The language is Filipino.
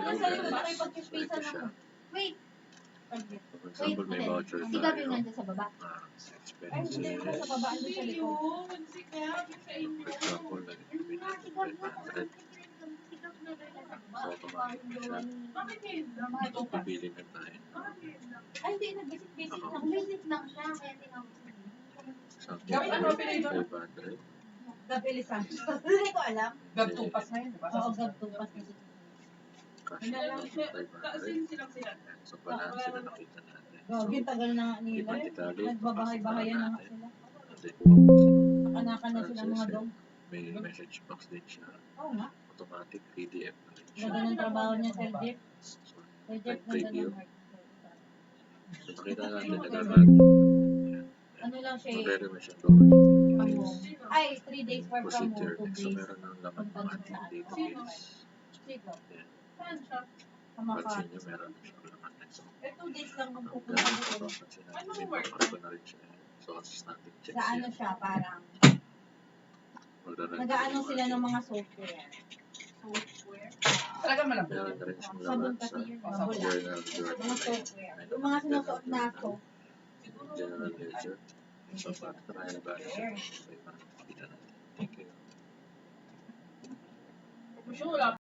nasa likod ako yung pagkispisan ako. Wait. For example, may voucher Si Gabi tayo. nandun sa baba. Ay, hindi ko sa baba, andun sa likod. For example, nag-ibig natin 500. So, automatic siya. So, pipili na tayo. Ay, hindi, nag-visit-visit lang. Visit lang siya, kaya tinawag ko. Something like 500. Gabi Lisantos. Hindi ko alam. Gab-tupas na yun, diba? Oo, Gab-tupas na siya. Cash na natin 500. So, balance na nakita natin. Gagi, tagal na nga nila. Nagbabahay-bahayan na nga sila. Nakanakan na sila mga dog. May message box din siya. Oo nga. Automatic PDF na rin siya. Ganda ng trabaho niya, Sir Jeff. Sir Jeff, ganda Preview. ng heart. So, nakita natin nag-aral. Ano lang siya eh. Magre-rema siya doon. Ay, 3 days work from home, Procedure. 2 So, days. meron ng laman ng ating database. Sino? Yan. Saan siya? Sa Pansin Makati. nyo, meron na siyang laman. So, Eh, 2 days lang ang ang pupunta ganun doon. ito, pansin natin, may pangkat ko na rin siya. So, static checks Sa ano yan. siya, parang Magre-render nag-aano yung sila ng ating- mga software. Talaga malambot. Meron na rin siyang Sabon laman kasi sa yun, journal mga journal. software. Yung mga sinusuot na soap. General ledger. So, para trial balance siya. So, para makita natin. Thank you. Sure, wala